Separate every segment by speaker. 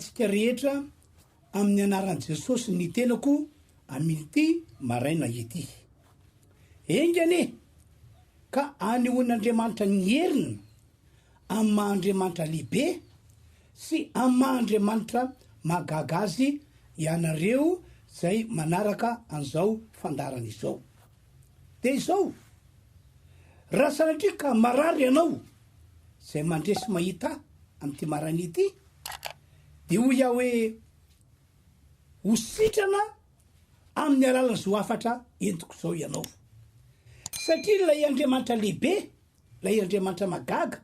Speaker 1: antsika rehetra amin'ny anaran'i Jesosy ny tenako amin'ity maraina ity. Engany ka anion'Andriamanitra ny heriny amin'ny maha-Andriamanitra lehibe sy amin'ny maha-Andriamanitra mahagaga azy ianareo zay manaraka an'izao fandarana izao. De izao, raha sanatria ka marary ianao zay mandresy mahita amin'ity maraina ity, de ho iaho hoe ho sitrana amin'ny alala zo afatra entiko zao ianao. Satria ilay Andriamanitra lehibe, ilay Andriamanitra magaga,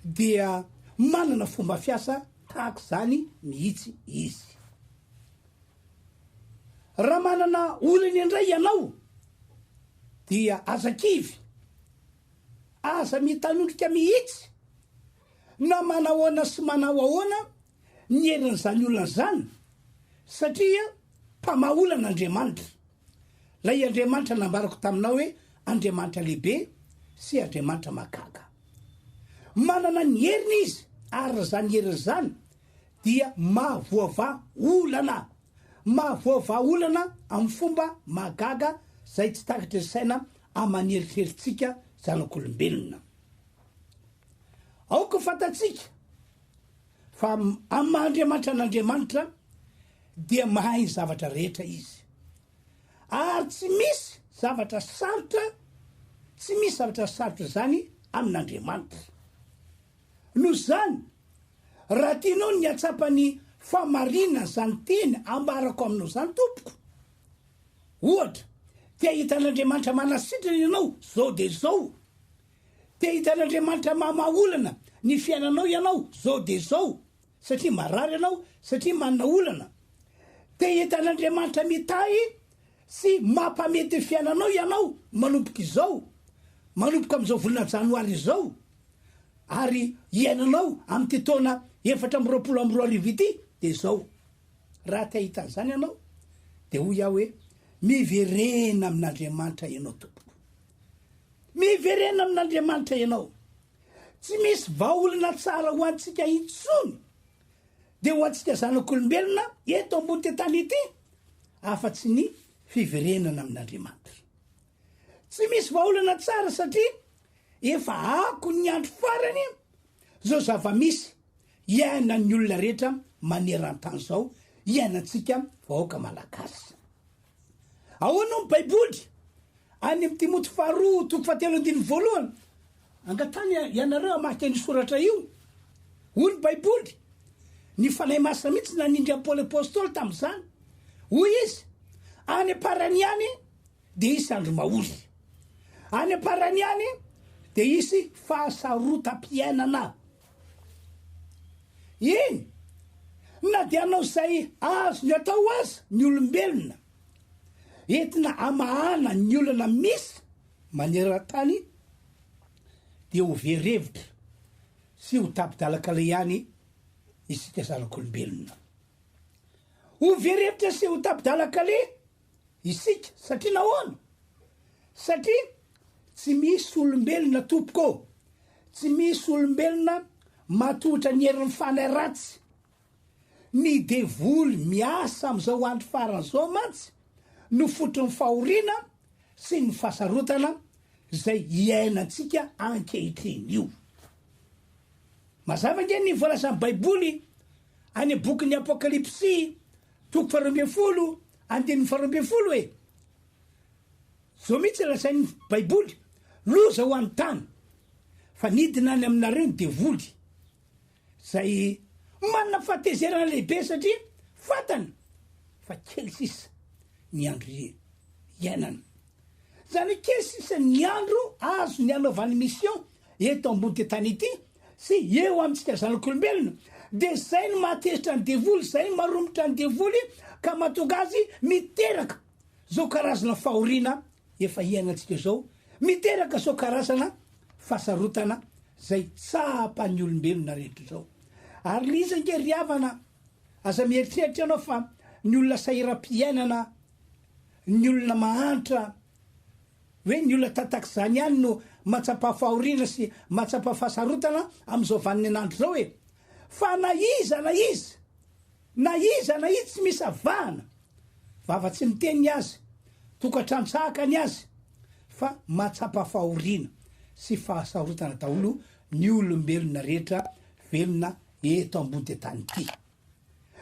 Speaker 1: dia manana fomba fiasa tahaka zany mihitsy izy. Raha manana olany indray ianao, dia aza kivy, aza mitanondrika mihitsy, na manao ahoana sy manao ahoana ny herin'izany olona zany, satria mpamaholan'Andriamanitra. Lay Andriamanitra nambarako taminao hoe Andriamanitra lehibe sy Andriamanitra magaga. Manana ny heriny izy, ary zany heriny zany dia mahavoava olana, mahavoava olana amin'ny fomba magaga zay tsy takatra saina amaneritreritsika zanak'olombelona. Aoka fantatsika fa amin'ny maha-Andriamanitra n'Andriamanitra dia mahay ny zavatra rehetra izy, ary tsy misy zavatra sarotra, tsy misy zavatra sarotra zany amin'Andriamanitra. Noho zany, raha tianao ny atsapany famarina zany teny ambarako aminao zany tompoko, ohatra te hitan'Andriamanitra manasitrana ianao zao de zao, te hitan'Andriamanitra mamaolana ny fiainanao ianao zao de zao, satria marary ianao, satria manana olana, te hitan'Andriamanitra mitahy sy mampamety fiainanao ianao manomboka izao, manomboka am'izao volana janoary izao, ary iainanao am'ty taona 420 ity de zao. Raha te hitan'izany ianao, de ho iaho hoe miverena amin'Andriamanitra ianao tompoko, miverena amin'Andriamanitra ianao. Tsy misy vahaolana tsara ho antsika intsony, de ho antsika zanak'olombelona eto ambony ty tany ity, afa-tsy ny fiverenana amin'Andriamanitra. Tsy misy vahaolana tsara satria efa ako ny andro farany zao zava-misy iaina ny olona rehetra maneran-tany zao, iainantsika vahoaka malagasy. Ahoana ny Baiboly any amin'ny Timoty 2:7-8, angatany ianareo amaky ny soratra io. Hoy ny Baiboly, ny fanahy masina mihitsy nanindry Paoly apôstôly tam'izany. Hoy izy, any aparany any de isy andro maoly, any aparany any de isy fahasarotam-piainana. Iny, na de anao zay azo ny atao azy ny olombelona, entina amahana ny olana misy maneran-tany, de ho verevitra sy ho tapidalaka le ihany isika zanak'olombelona. Ho verevitra sy ho tapidalaka le isika, satria nahoana? Satria tsy misy olombelona tompoko, tsy misy olombelona matotra ny herin'ny fanahy ratsy. Ny devoly miasa am'izao andro farany zao mantsy no fotry ny fahoriana sy ny fahasarotana zay iainantsika ankehitriny io. Mazava nge ny voalazan'ny Baiboly any bokin'ny Apokalipsy 12:20 hoe, zao mihitsy lazain'ny Baiboly, loza ho an'ny tany, fa nidina any aminareo ny devoly zay manana fahatezerana lehibe satria fatany fa kely sisa ny andro iainana. Zany kely sisa ny andro azo ny anaovany mission eto ambony ty tany ity sy eo amintsika zanak'olombelona. De zay ny mahatezitra ny devoly, zay ny marombotra ny devoly ka mahatonga azy miteraka zao karazana fahoriana efa iainantsika zao, miteraka zao karazana fahasarotana zay tsapany olombelona rehetra zao. Ary liza nge riavana, aza mieritreritra ianao fa ny olona sahiram-piainana, ny olona mahantra, hoe ny olona tataky zany ihany no matsapa fahoriana sy matsapa fahasarotana am'izao vaniny an'andro zao hoe, fa na iza na iza na izy tsy misy avahana vava tsy miteniny azy tokatrano-tsakany azy fa mahatsapa fahoriana sy fahasarotana daholo ny olombelona rehetra velona eto ambony tany ity.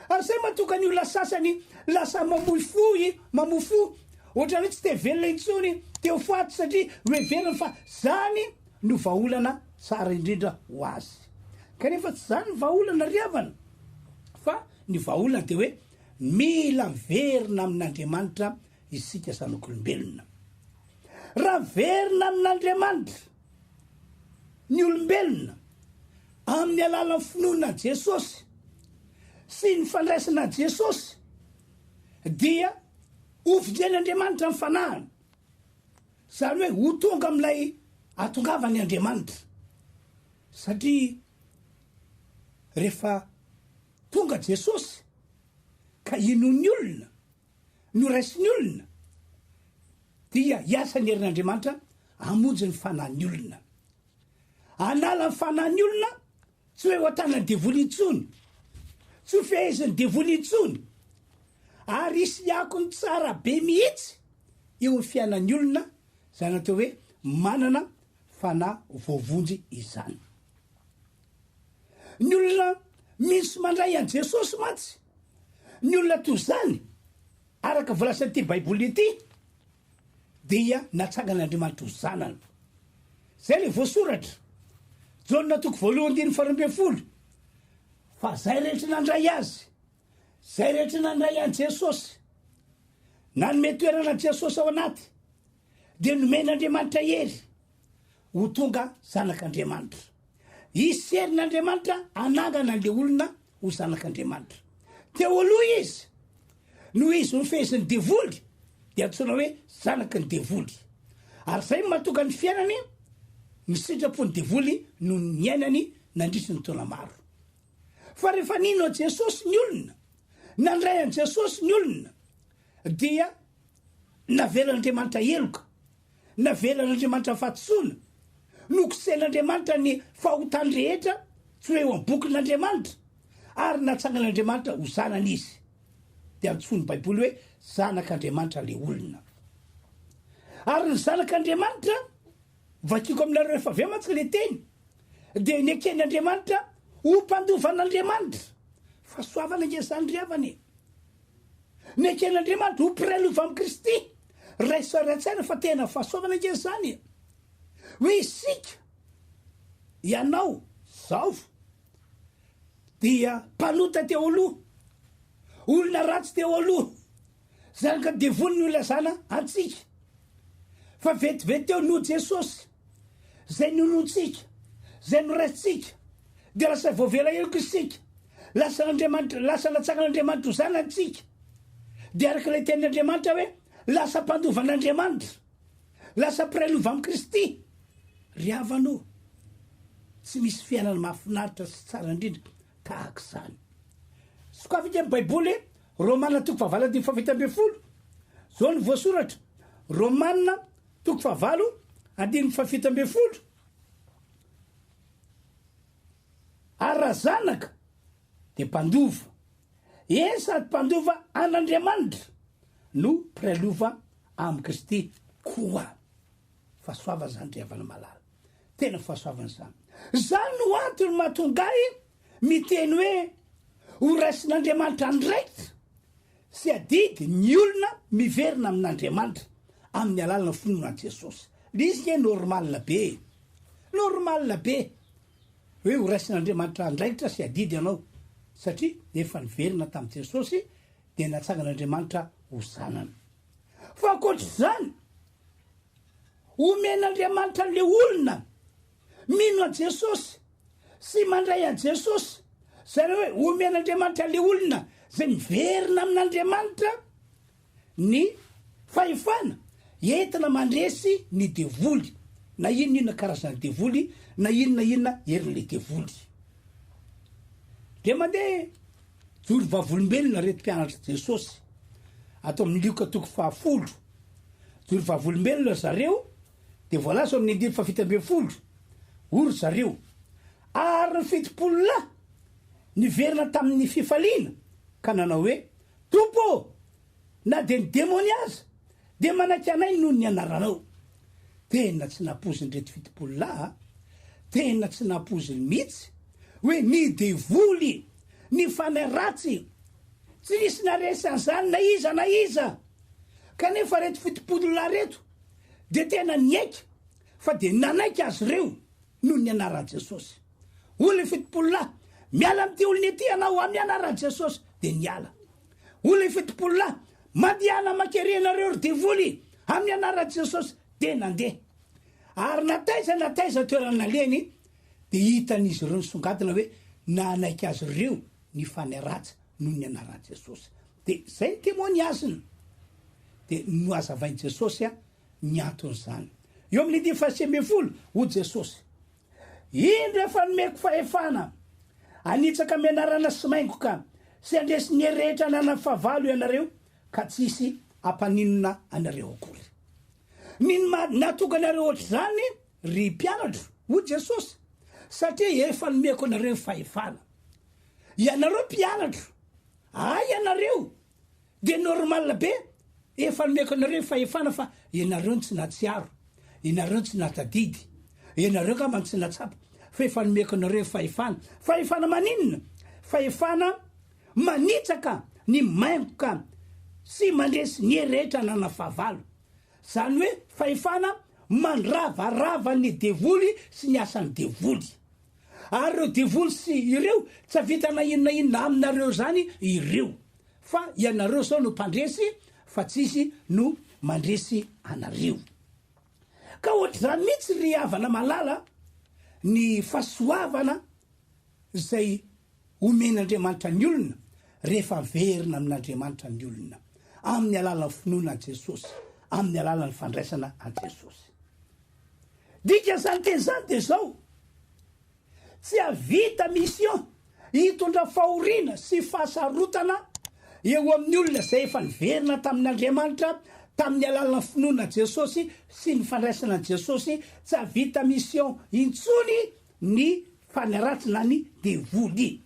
Speaker 1: Ary zay matoka ny olona sasany lasa mamofo ohatrany tsy te velona intsony teo faty satria hoe velona fa zany no vaolana tsara indrindra ho azy. Kanefa tsy zany vaolana riavana fa ny vaolana de hoe mila verina amin'Andriamanitra isika zanak'olombelona. Raha verina amin'Andriamanitra ny olombelona amin'ny alalan'ny finoana Jesosy sy ny fandraisana Jesosy dia hofijen'Andriamanitra ny fanahany. Zany hoe ho tonga amin'ilay atongavany Andriamanitra. Satria rehefa tonga Jesosy ka inon'ny olona no raisiny olona dia hiasany herin'Andriamanitra hamonjy ny fanahin'ny olona. Anala ny fanahin'ny olona tsy hoe ho atanany devoly intsony, tsy ho feheziny devoly intsony, ary isiako ny tsara be mihitsy eo ny fiainan'ny olona, zany atao hoe manana fanahy voavonjy izany. Ny olona misy mandray an' Jesosy mantsy, ny olona toy zany araka volasan'ity baiboly ity dia natsangan'Andriamanitra ho zanany. Zay le voasoratra Jaona 1:12 fa zay rehetra nandray azy, zay rehetra nandray an' Jesosy, nanome toerana Jesosy ao anaty dia nomen'Andriamanitra hery ho tonga zanak'Andriamanitra. Isy herin'Andriamanitra anangana an'le olona ho zanak'Andriamanitra. Teo aloha izy, no izy ho feheziny devoly dia antsoina hoe zanaky ny devoly. Ary zay mahatonga ny fiainany ny sitrapony devoly no ny ainany nandritsy ny taona maro. Fa rehefa nino a Jesosy ny olona, nandray an' Jesosy ny olona, dia navelan'Andriamanitra heloka, navelan'Andriamanitra fatsoana, nokosen'Andriamanitra ny fahotany rehetra tsy hoe eo am-bokin'Andriamanitra, ary natsangan'Andriamanitra ho zanany izy. Dia antsony baiboly hoe zanak'Andriamanitra le olona. Ary ny zanak'Andriamanitra vakiko aminareo rehefa avy mantsika le teny dia neken'Andriamanitra ho mpandovan'Andriamanitra fahasoavana nge zany riavany. Neken'Andriamanitra ho pirailovy amin'ny Kristy raisaratsaina fa tena fahasoavana nge zany. Hoe isika ianao zao dia mpanota teo aloha, olona ratsy teo aloha, zany ka devoly ny olona zana antsika. Fa vetivety teo no Jesosy zay nonontsika, zay noraisitsika, dia lasa voavela eloko isika, lasa natsangan'Andriamanitra ho zanantsika, dia araka ilay tenin'Andriamanitra hoe lasa mpandovan'Andriamanitra, lasa pirailovy amin'ny Kristy. Riavanao, tsy misy fiainana mahafinaritra sy tsara indrindra tahaka zany. Sokafika amin'ny baiboly Romana 9:7 zao ny voasoratra. Romana 9:7 ary raha zanaka dia mpandova, eny sady mpandova an'Andriamanitra no pirailova amin'ny Kristy koa. Fahasoava zany riavana malala, tena fahasoavana zany. Zany no antony mahatongay miteny hoe ho raisin'Andriamanitra andraikitra sy adidy ny olona miverina amin'Andriamanitra amin'ny alalana finoana Jesosy. Izy ke normalina be hoe ho raisin'Andriamanitra andraikitra sy adidy ianao, satria efa niverina tamin'i Jesosy dia natsangan'Andriamanitra ho zanana. Fa ankoatr'izany omen'Andriamanitra le olona mino a Jesosy sy mandray a Jesosy, zany hoe omen'Andriamanitra le olona zay miverina amin'Andriamanitra ny fahefana entina mandresy ny devoly, na inona karazana devoly, na inona herin'le devoly. Dia mandeha joro vavolombelona reto mpianatra Jesosy ato amin'ny Lioka 10:10, joro vavolombelona zareo, dia voalaza amin'ny 7:20 ory zareo, ary ny fitopolo lahy niverina tamin'ny fifaliana ka nanao hoe tompo na de ny demony aza de manaky anay noho ny anaranao. Tena tsy nampoziny reto fitopololahy, tena tsy nampoziny mihitsy hoe ny devoly ny fanay ratsy tsy nisy naresan'izany na iza kanefa reto fitopololahy reto de tena niaika fa de nanaiky azy reo noho ny anaran' Jesosy. Olo fitopololahy miala am'ty olony ety anao amin'ny anaran' Jesosy de niala. Olo fitopololahy mandiana makerenareo ry devoly amin'ny anaran' Jesosy de nandeha. Ary nataiza toerana naleny de hitan'izy ireo nisongadina hoe nanaiky azy reo ny fanay ratsy noho ny anaran' Jesosy. De zay ny témoignage-ny de no azavain' Jesosy ny anton'izany. Eo amin'ny 110 ho Jesosy indro efa nomeko fahefana anitsaka mianarana sy maingoka sy andresy ny rehetra nana favalo ianareo ka tsisy ampaninona anareo akory. Nino natoga anareo ohatr'izany ry mpianatro ho Jesosy satria efa nomeko anareo fahefana. Ianareo mpianatro, ianareo de normal be efa nomeko anareo fahefana fa ianareo tsy natsiaro, ianareo tsy natadidy, ianareo ka man tsy natsapa fa efa nomeko anareo fahefana maninona? Fahefana manitsaka ny maingoka sy mandresy ny rehetra nana fahavalo. Zany hoe fahefana mandravarava ny devoly sy ny asan'ny devoly. Ary reo devoly sy ireo tsy vita na inona aminareo zany ireo fa ianareo zao no mpandresy fa tsisy no mandresy anareo. Ka ohatr'izany mihitsy ry havana malala ny fahasoavana zay omen'Andriamanitra ny olona rehefa verina amin'Andriamanitra ny olona amin'ny alalan'ny finoana an' Jesosy, amin'ny alalan'ny fandraisana an' Jesosy. Dika zany teny zany de zao tsy havita mission hitondra fahoriana sy fahasarotana eo amin'ny olona zay efa niverina tamin'Andriamanitra tamin'ny alalan'ny finoana an' Jesosy sy ny fandraisana an' Jesosy. Tsy havita mission intsony ny fanaratsy na ny devoly.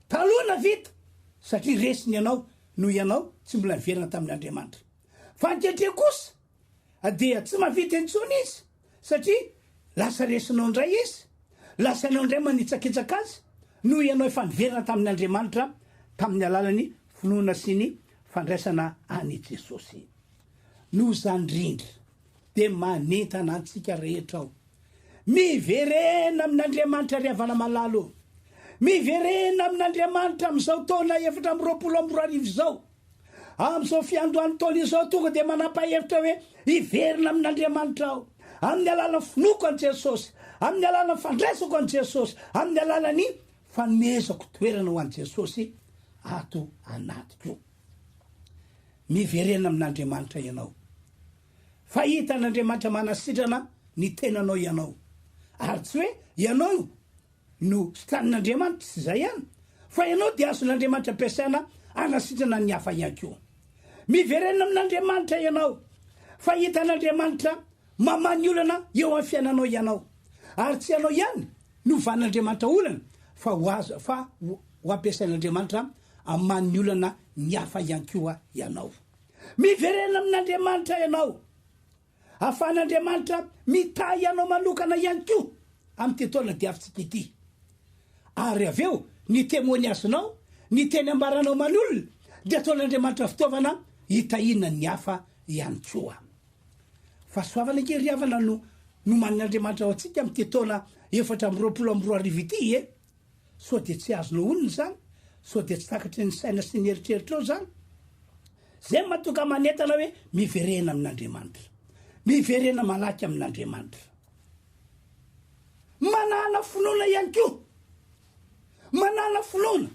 Speaker 1: Taloha vita satria resiny ianao no ianao tsy mbola niverina tamin'Andriamanitra. Fa ankehitriny kosa dia tsy mahavita intsony izy satria lasa resinao ndray izy, lasa ianao ndray manitsakitsaka azy no ianao efa niverina tamin'Andriamanitra tamin'ny alalany finoana sy ny fandraisana any Jesosy. No zany rindra de manentana antsika rehetra ao. Miverena amin'Andriamanitra ry havana malalo, miverena amin'Andriamanitra am'izao taona 720 zao, am'izao fiandohan'ny taona izao tonga de manapa-hevitra hoe hiverina amin'Andriamanitra ao amin'ny alalany finoko an' Jesosy, amin'ny alalany fandraisako an' Jesosy, amin'ny alalany fanomezako toerana ho an' Jesosy ato anatiko. Miverena amin'Andriamanitra ianao. Fahita an'Andriamanitra manasitrana ny tenanao ianao. Ary tsy hoe ianao no stan'Andriamanitra tsy zay ihany, fa ianao dia azon'Andriamanitra ampiasaina anasitrana ny hafa ihany koa. Miverena amin'Andriamanitra ianao. Fahita an'Andriamanitra mamany olana eo amin'ny fiainanao ianao. Ary tsy ianao ihany no van'Andriamanitra olana fa ho ampiasain'Andriamanitra amany olana ny hafa ihany koa ianao. Miverena amin'Andriamanitra ianao. Ahafahan'Andriamanitra mitahy ianao manokana ihany koa amin'ny taona diavintsika ity. Ary aveo ny témoignagenao, ny teny ambaranao man'olona dia ataon'Andriamanitra fitaovana hitahiana ny hafa ihany koa. Fahasoavana kely ry havana no manin'Andriamanitra ao antsika amin'ny taona 420 ity so de tsy azonao onona zany, so de tsy takatry ny saina sy ny eritreritra ao zany. Zay matoka manentana hoe miverena amin'Andriamanitra, miverena malaky amin'Andriamanitra. Manana finoana ihany koa, manana finoana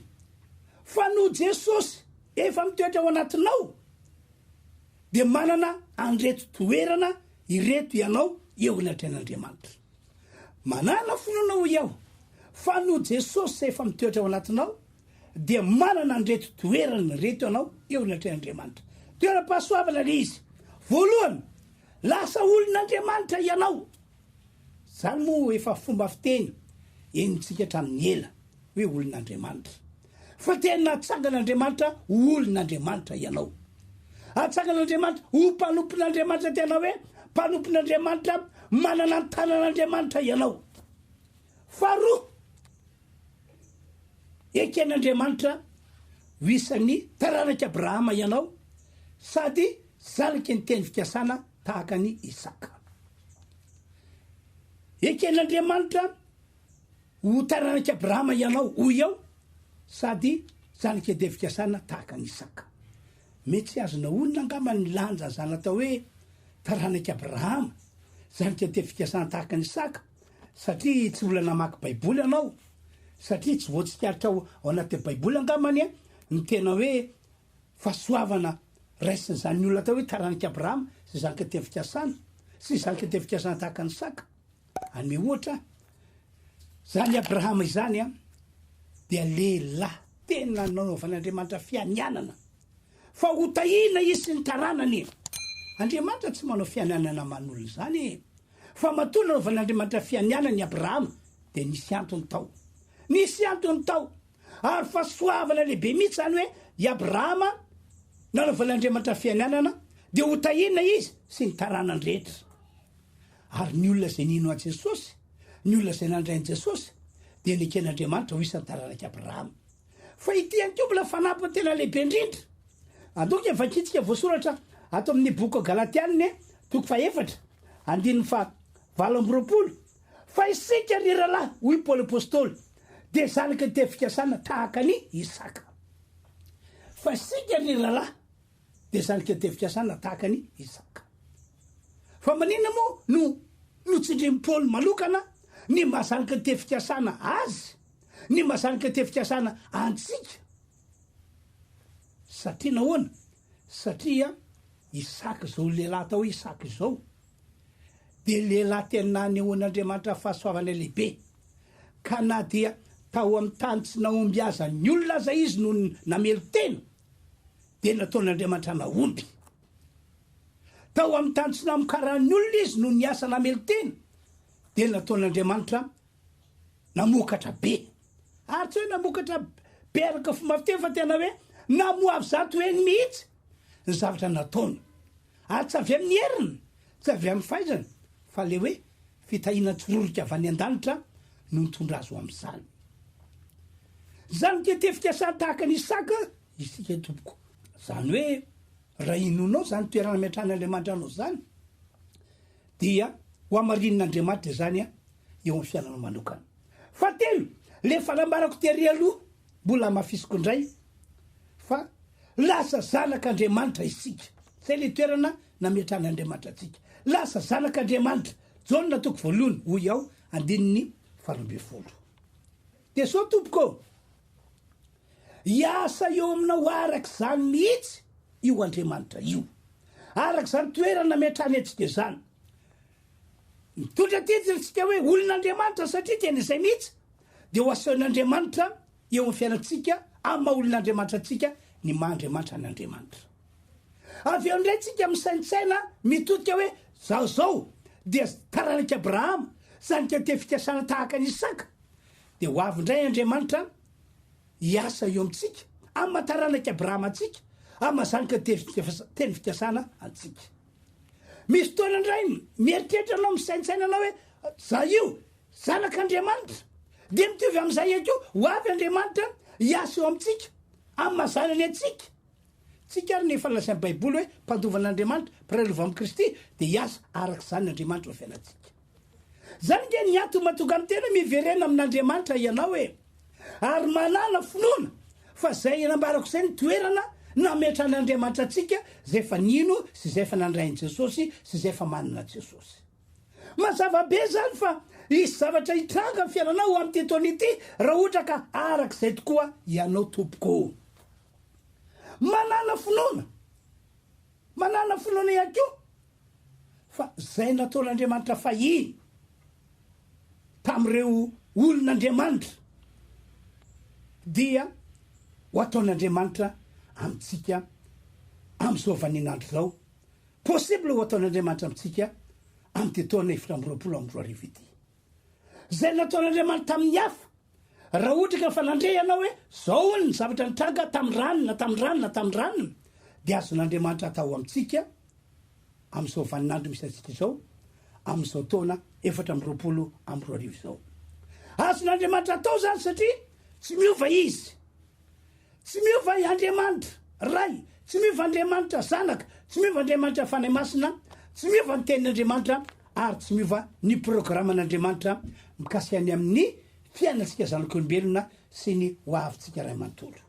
Speaker 1: fa no Jesosy efa mitoetra ao anatinao de manana andreto toerana ireto ianao eo anatren'Andriamanitra. Manana finoana ho iaho fa no Jesosy efa mitoetra ao anatinao de manana andreto toerana reto ianao eo anatren'Andriamanitra. Toeram-pahasoavana le izy. Voalohany, lasa olon'Andriamanitra ianao. Zany moa efa fomba fiteny enitsika hatramin'ny ela hoe olon'Andriamanitra. fa tena atsangan'andriamanitra olon'andriamanitra ianao, atsangan'andriamanitra ho mpanompon'andriamanitra, tena hoe mpanompon'andriamanitra, manana ny tanan'andriamanitra ianao. Faharoa, eken'andriamanitra hoisan'ny taranaka Abrahama ianao, sady zanaky ny teny fikasana tahaka ny Isaka. Eken'andriamanitra ho taranaka Abrahama ianao hoy ao, sady zanaky de fikasana tahaka ny Isaka. Mety tsy azona olona angamba ny lanja zany atao hoe taranaka Abrahama, zanaky de fikasana tahaka ny Isaka, satria tsy olana mamaky baiboly anao, satria tsy voatsikaritra ao anaty baiboly angambany ny tena hoe fahasoavana raisin'izany olona atao hoe taranaka Abrahama sy zanaky de fikasana sy zanaky de fikasana tahaka ny Isaka. Any ohatra zany Abrahama izany dia lehilahy tena nanaovan'andriamanitra fianianana, fa hotahina izy sy ny taranany. Andriamanitra tsy manao fianianana man'olona zany, fa matoa nanaovan'andriamanitra fianianany Abrahama de nisy antony tao, nisy antony tao, ary fahasoavana lehibe mihitsy zany hoe i Abrahama nanaovan'andriamanitra fianianana de hotahina izy sy ny taranany rehetra. Ary ny olona zay nino a Jesosy, ny olona zay nandrainy Jesosy de neken'andriamanitra ho isan'ny taranaka Abrahama. Fa ity any koa mbola fanampiny tena lehibe indrindra. Andoka vakitsika voasoratra ato amin'ny boky Galatianiny 4:5-20, fa isika ry rahalahy, hoy Paoly apôstôly, de zanaky ny te-fikasana tahaka ny Isaka. Fa isika ry rahalahy de zanaky ny te-fikasana tahaka ny Isaka. Fa manina moa no tsindrimy Paoly malokana ny mahazanaky ny te-fikasana azy, ny mahazanaky ny te-fikasana antsika. Satria nahoana? Satria Isaka zao lehilahy tao Isaka zao de lehilahy tena nehoan'andriamanitra fahasoavana lehibe, ka na dia tao amin'ny tany tsy naomby aza ny olona aza izy no namelo tena de nataon'andriamanitra naomby. Tao amin'ny tany tsy namokaran'ny olona izy no niasa namelo tena de nataon'andriamanitra namokatra be. Ary tsy hoe namokatra be araka fomba fiteny fa tena hoe namoavy zato eny mihitsy ny zavatra nataony. Ary tsy avy amin'ny heriny, tsy avy amin'ny fahaizana, fa le hoe fitahina tsororika avy any an-danitra no nitondra azo amin'izany. Zany ke te-fikasana tahaka ny Isaka isika tompoko. Zany hoe raha inonao zany toerana miatran'andriamanitra anao zany dia ho amarin'andriamanitra zany eo amin'ny fiainana manokana. Fahatelo, le fahalambarako tery aloha mbola mafisiko indray, fa lasa zanak'andriamanitra isika. Zay le toerana nametran'andriamanitra atsika. Lasa zanak'andriamanitra. Jaona 1 hoy ao 2:12. De so tompoko, iasa eo aminao araka zany mihitsy io Andriamanitra io, araka zany toerana nametrany atsika zany. Mitondra titrintsika hoe olon'Andriamanitra satria tena izay mihitsy, de ho asehon'Andriamanitra eo amin'ny fiainantsika amin'ny maha olon'Andriamanitra atsika ny maha-Andriamanitra an'Andriamanitra. Avy eo indray tsika misaintsaina mitodika hoe zao dia taranaka Abrahama, zanaky te-fikasana tahaka ny Isaka, de ho avy indray Andriamanitra hiasa eo amintsika amin'ny mahataranaka Abrahama atsika, amin'ny mahazanaky teny fikasana antsika. Misy fotoana indray mieritreritra anao misaintsaina anao hoe za io zanak'Andriamanitra, de mitovy amin'izay akeo ho avy Andriamanitra hiasa eo amintsika amin'ny mahazanany atsika. Tsika ary nefa lazain'ny baiboly hoe mpandovan'Andriamanitra mpiray-lova amin'ny Kristy de hiasa araka zany Andriamanitra ho fiainantsika. Zany nge ny antony mahatonga amin'ny tena miverena amin'Andriamanitra ianao hoe, ary manana finoana fa zay nambarako zay ny toerana nametran'Andriamanitra atsika zay fa nino sy zay fa nandrainy Jesosy sy zay fa manana Jesosy. Mazava be zany fa isy zavatra hitranga ny fiainanao amin'ny tetony ity raha ohatra ka araka zay tokoa ianao tompoko. Manana finoana ihany koa fa zay nataon'Andriamanitra fahiny tamin'ireo olon'Andriamanitra dia ho ataon'Andriamanitra amintsika amin'izao vaninandro zao, possible ho ataon'Andriamanitra amintsika amin'ny te taona 2022 ity. Zay nataon'Andriamanitra tamin'ny hafa raha ohatra ka fanandre ianao hoe zao ny zavatra nitranga tam'ranona dia azon'Andriamanitra atao amintsika amin'izao vaninandro misy antsika izao amin'izao taona 2024 izao. Azon'Andriamanitra atao zany satria tsy miova izy, tsy miova Andriamanitra ray, tsy miova Andriamanitra zanaka, tsy miova Andriamanitra fanahy masina, tsy miova ny tenin'Andriamanitra ary tsy miova ny programan'Andriamanitra mikasihany amin'ny fiainantsika zanak'olombelona sy ny hoavintsika ray manontolo.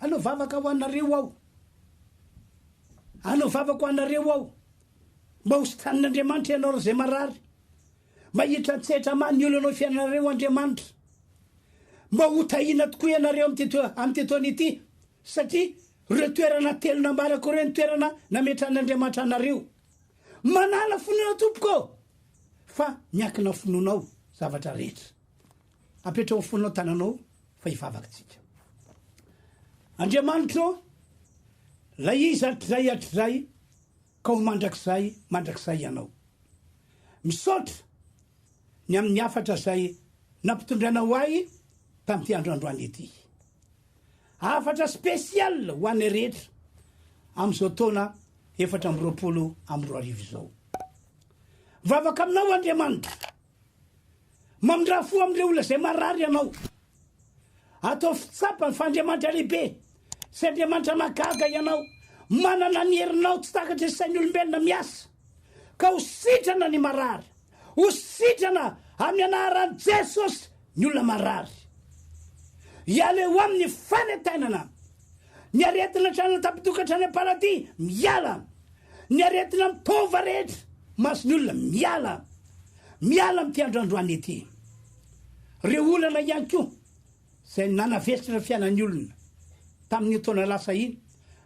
Speaker 1: Anao vavaka ho anareo aho, anao vavaka ho anareo aho, mba ho sitranin'Andriamanitra ianao raha zay marary, mba hiditra antsetra many olonao fiainanareo Andriamanitra, mba ho tahina tokoa ianareo amin'ny taona ity satria ireo toerana telo nambarako ireo ny toerana nametran'Andriamanitra anareo. Manala finoana tompoko fa miakina finoanao zavatra rehetra, apetrao fonao tananao fa hivavakatsika. Andriamanitra la izy atrizay ka ho mandrakizay ianao. Misaotra ny amin'ny afatra zay nampitondranao ahy tamin'ity androandroany ity. Afatra spesial ho anay rehetra amin'izao taona 2024 izao. Vavaka aminao Andriamanitra, mamindrafo amin'ireo olona zay marary ianao. Atao fitsapany fa Andriamanitra lehibe, sy Andriamanitra magaga ianao, manana ny herinao tsy takatra sain'ny olombelona miasa, ka ho sitrana ny marary, ho sitrana amin'ny anaran'i Jesosy ny olona marary. Ialeo amin'ny fanentenana, ny aretina trano tapitokatra ny Alahady miala, ny aretina mitova rehetra masony olona miala amin'ity androandroany ity. Reo olana ihany koa zay nanavesitra fiainan'ny olona tamin'ny taona lasa iny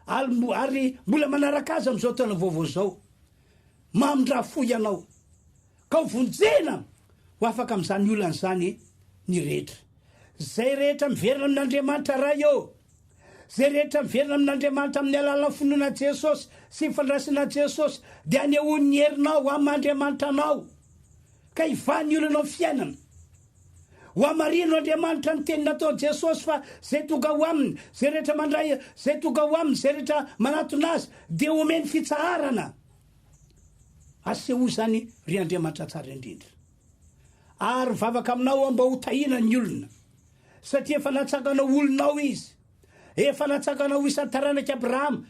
Speaker 1: ary mbola manaraka azy amin'izao taona vaovao zao, mamindrafo ianao ka ho vonjena ho afaka amin'izany olana zany ny rehetra. Zay rehetra miverina amin'Andriamanitra ray eo, zay rehetra miverina amin'Andriamanitra amin'ny alalana finoana Jesosy sy fandraisana Jesosy dia anehoany ny herinao amin'Andriamanitra anao ka hivany olonao fiainana. Ho amarino Andriamanitra ny teny natao Jesosy fa zay tonga ho aminy, zay rehetra mandray, zay tonga ho aminy, zay rehetra manatona azy dia omeny fitsaharana. Aseho zany ry Andriamanitra tsara indrindra. Ary vavaka aminao mba ho tahina ny olona satria efa natsakanao olonao izy, efa natsakanao isan-taranaka Abrahama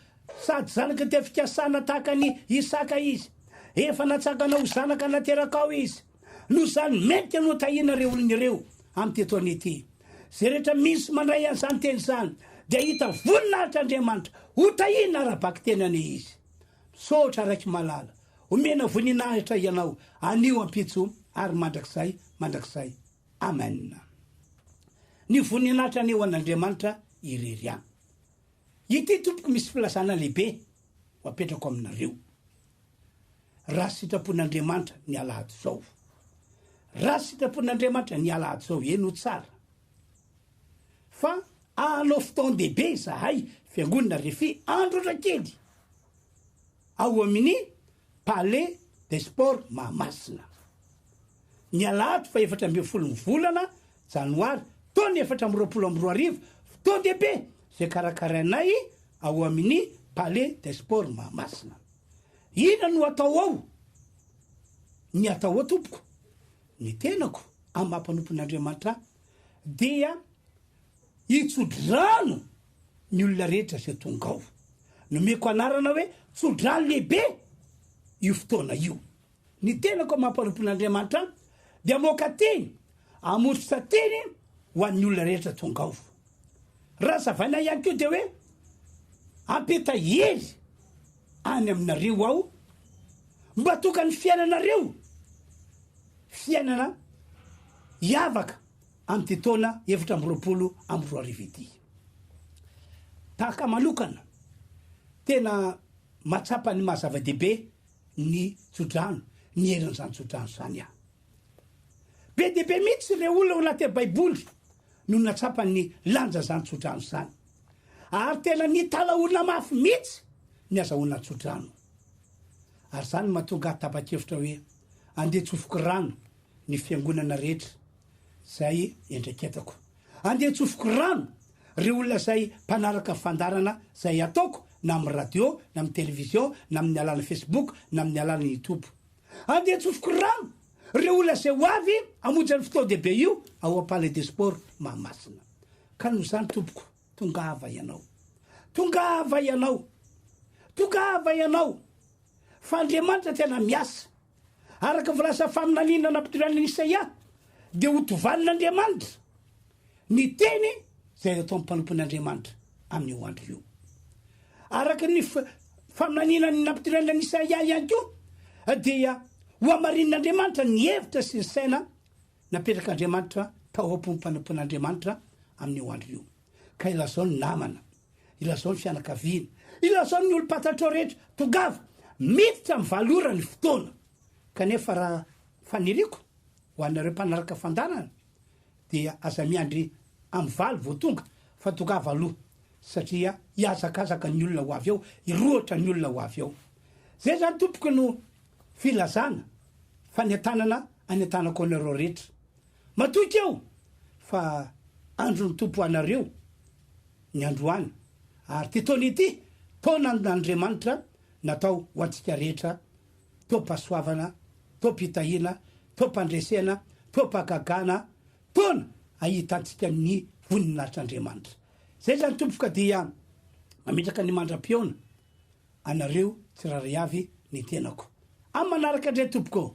Speaker 1: sady zanaka ty fikasana tahaka ny Isaka izy, efa natsakanao zanaka nateraka ao izy. No zany mety no tahina reo olona ireo amin'ny taona ity. Zay rehetra misy mandray an'izany teny zany dia hita voninahitra Andriamanitra ho tahina ara-baky tenany izy. Sotra raiky malala, omena voninahitra ianao, anio ampitso ary mandrakizay. Amen. Ny voninahitra anio an'Andriamanitra irery. Ity tompoko misy filazana lehibe ho apetrako aminareo. Raha sitrapon'Andriamanitra ny Alahady zao, raha sitrapon'Andriamanitra ny Alahady zao, eno tsara fa anao fotoan-dehibe zahay fiangonana RHEFI Androndrakely ao amin'ny Palais des Sports Mahamasina. Ny Alahady fa 14 volana Janoary taona 2024 fotoan-dehibe zay karakarainay ao amin'ny Palais des Sports Mahamasina. Ina no atao ao? Ny atao ao tompoko, ny tenako amin'ny mampanompon'Andriamanitra dia hitsodrano ny olona rehetra zay tonga ao. Nomeko anarana hoe tsodrano lehibe io fotoana io. Ny tenako amin'ny mampanompon'Andriamanitra dia moka teny amoritra teny ho an'ny olona rehetra tonga ao. Raha zavaina ihany koa dia hoe ampeta hery any aminareo ao mba toka ny fiainanareo, fiainana hiavaka amin'ity taona 2024 ity. Tahaka manokana tena matsapa ny mahazava-dehibe ny tsodrano, ny herin'izany tsodrano zany aho. Be dehibe mihitsy ireo olona ao anaty Baiboly no natsapa ny lanja zany tsodrano zany. Ary tena nitala olona mafy mihitsy ny azahoana tsodrano. Ary zany mahatonga tapa-kevitra hoe andeha tsofoko rano ny fiangonana rehetra zay endreketako. andeha tsofoko rano re olona zay mpanaraka fandarana zay ataoko na amin'ny radio na amin'ny televizion na amin'ny alalany facebook na amin'ny alalany youtube andeha tsofoko rano re olona zay ho avy amonjany fotoa dehibe io ao am-palais des sports mahamasina ka noho zany tompoko tongava ianao tongava ianao tongava ianao fa Andriamanitra tena miasa araka volasa faminanina nampidirana Isaia de ho tovalin'Andriamanitra ny teny zay atao mpanompon'Andriamanitra amin'io andro io araka ny faminanina ny nampidirana Isaia ihany koa dia ho amarin'Andriamanitra ny hevitra sy ny saina napetrak'Andriamanitra tao am-mpanompon'Andriamanitra amin'io andro io ka ilazao ny namana ilazao ny fianakaviana ilazao ny olo-patatro rehetra tongava miditra mivalora ny fotoana kanefa raha faniriko ho anareo mpanaraka fandarana dia aza miandry amin'ny valy vo tonga fa tongava aloha satria hiazakazaka ny olona ho avy eo iroatra ny olona ho avy eo zay zany tompoko no filazana fa ny antanana any antanako anareo rehetra matoky eo fa andro ny tompo anareo ny androany ary ty taona ity taona n'Andriamanitra natao ho antsika rehetra to-pasoavana to-pitahina to-pandresena to-pakagana taona ahitantsika ny voninahitr'Andriamanitra zay zany tompoka dia mametraka ny mandram-piona anareo tsiraray avy ny tenako amin'ny manaraka indray tompoko